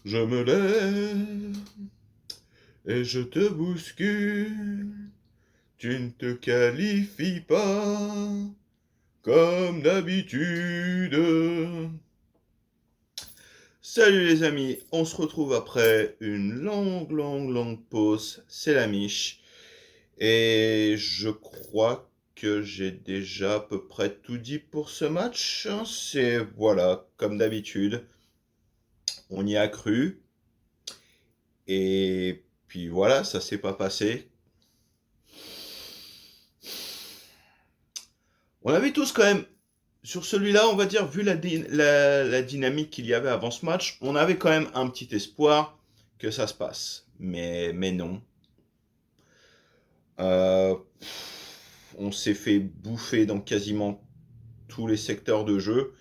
Je me lève et je te bouscule. Tu ne te qualifies pas comme d'habitude. Salut les amis, on se retrouve après une longue pause. C'est la Miche. Et je crois que j'ai déjà à peu près tout dit pour ce match. C'est, voilà, comme d'habitude, on y a cru. Et puis voilà, ça s'est pas passé. On avait tous quand même, sur celui-là, on va dire, vu la dynamique qu'il y avait avant ce match, on avait quand même un petit espoir que ça se passe. Mais non. Euh, on s'est fait bouffer dans quasiment tous les secteurs de jeu.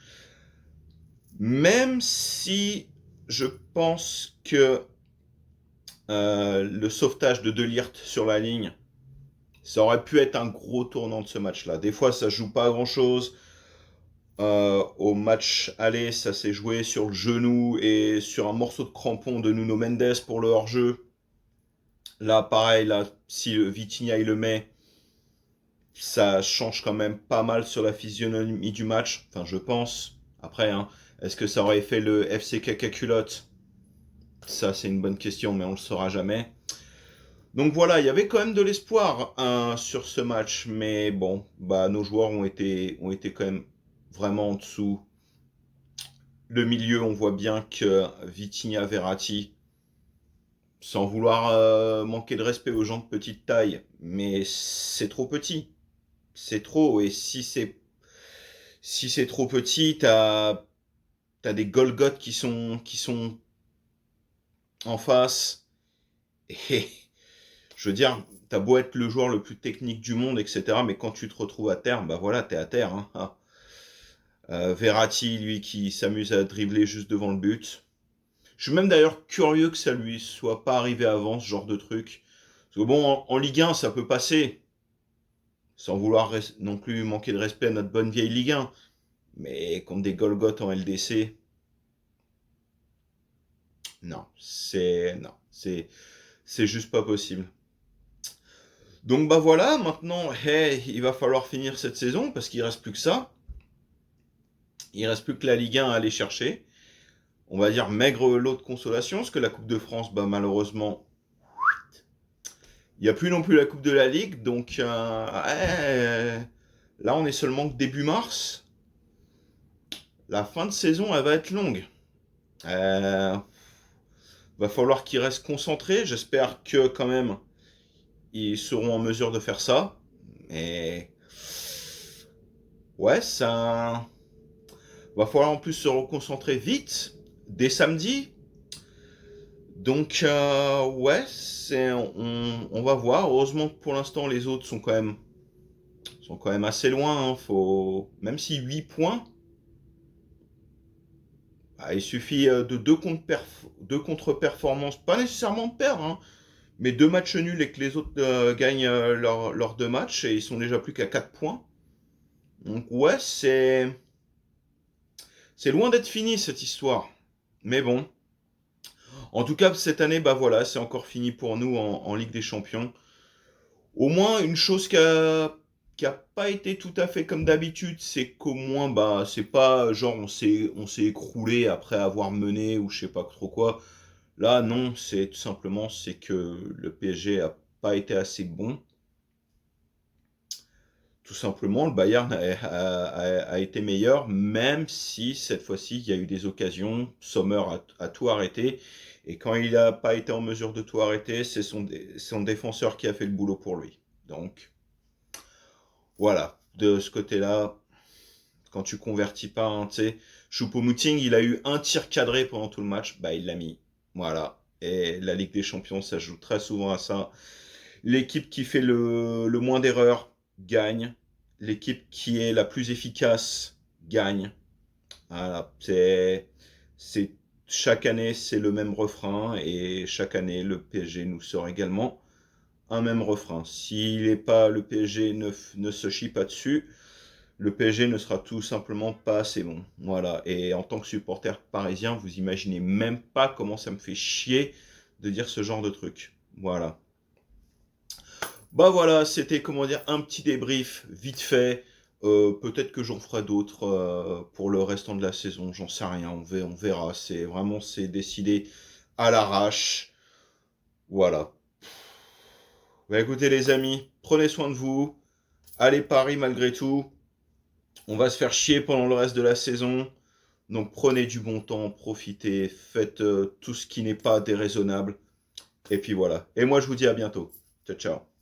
Même si je pense que le sauvetage de Delirte sur la ligne, ça aurait pu être un gros tournant de ce match-là. Des fois, ça joue pas à grand-chose. Au match aller, ça s'est joué sur le genou et sur un morceau de crampon de Nuno Mendes pour le hors-jeu. Là, pareil, là, si Vitinha il le met, ça change quand même pas mal sur la physionomie du match. Enfin, je pense. Après, hein, est-ce que ça aurait fait le FC caca culotte? Ça, c'est une bonne question, mais on le saura jamais. Donc voilà, il y avait quand même de l'espoir hein, sur ce match, mais bon, bah nos joueurs ont été quand même vraiment en dessous. Le milieu, on voit bien que Vitinha, Verratti, sans vouloir manquer de respect aux gens de petite taille, mais c'est trop petit. C'est trop, et si c'est trop petit, t'as des Golgoth qui sont en face, et je veux dire, t'as beau être le joueur le plus technique du monde, etc., mais quand tu te retrouves à terre, bah voilà, t'es à terre. Hein. Ah. Verratti, lui, qui s'amuse à dribbler juste devant le but. Je suis même d'ailleurs curieux que ça lui soit pas arrivé avant, ce genre de truc. Parce que bon, en Ligue 1, ça peut passer, sans vouloir non plus manquer de respect à notre bonne vieille Ligue 1. Mais contre des Golgoth en LDC, non, c'est juste pas possible. Donc bah voilà, maintenant, hey, il va falloir finir cette saison parce qu'il reste plus que ça. Il reste plus que la Ligue 1 à aller chercher. On va dire maigre lot de consolation, parce que la Coupe de France, bah malheureusement, il n'y a plus non plus la Coupe de la Ligue, donc là on est seulement que début mars. La fin de saison, elle va être longue. Euh, Va falloir qu'ils restent concentrés. J'espère que quand même ils seront en mesure de faire ça. Et ouais, ça va falloir en plus se reconcentrer vite dès samedi. Donc ouais, on va voir. Heureusement que pour l'instant les autres sont quand même assez loin. Hein. Faut même si 8 points, bah, il suffit de deux contre-performances, pas nécessairement de perdre, hein, mais deux matchs nuls et que les autres gagnent leurs deux matchs et ils sont déjà plus qu'à 4 points. Donc ouais, c'est loin d'être fini cette histoire. Mais bon, en tout cas cette année, bah voilà, c'est encore fini pour nous en Ligue des Champions. Au moins une chose qui a pas été tout à fait comme d'habitude, c'est qu'au moins bah c'est pas genre on s'est écroulé après avoir mené ou je sais pas trop quoi. Là, non, c'est tout simplement c'est que le PSG a pas été assez bon. Tout simplement, le Bayern a été meilleur, même si cette fois-ci il y a eu des occasions. Sommer a tout arrêté. Et quand il n'a pas été en mesure de tout arrêter, c'est son défenseur qui a fait le boulot pour lui. Donc voilà, de ce côté-là, quand tu convertis pas, hein, tu sais, Choupo-Moting, il a eu un tir cadré pendant tout le match, bah il l'a mis. Voilà. Et la Ligue des Champions, ça joue très souvent à ça. L'équipe qui fait le moins d'erreurs gagne. L'équipe qui est la plus efficace gagne. Voilà, c'est chaque année c'est le même refrain et chaque année le PSG nous sort également un même refrain. S'il est pas le PSG ne se chie pas dessus, le PSG ne sera tout simplement pas assez bon. Voilà. Et en tant que supporter parisien, vous imaginez même pas comment ça me fait chier de dire ce genre de truc. Voilà. Bah voilà, c'était comment dire un petit débrief vite fait. Peut-être que j'en ferai d'autres pour le restant de la saison. J'en sais rien. On verra. C'est décidé à l'arrache. Voilà. Bah écoutez les amis, prenez soin de vous. Allez Paris malgré tout. On va se faire chier pendant le reste de la saison. Donc prenez du bon temps, profitez, faites tout ce qui n'est pas déraisonnable. Et puis voilà. Et moi je vous dis à bientôt. Ciao ciao.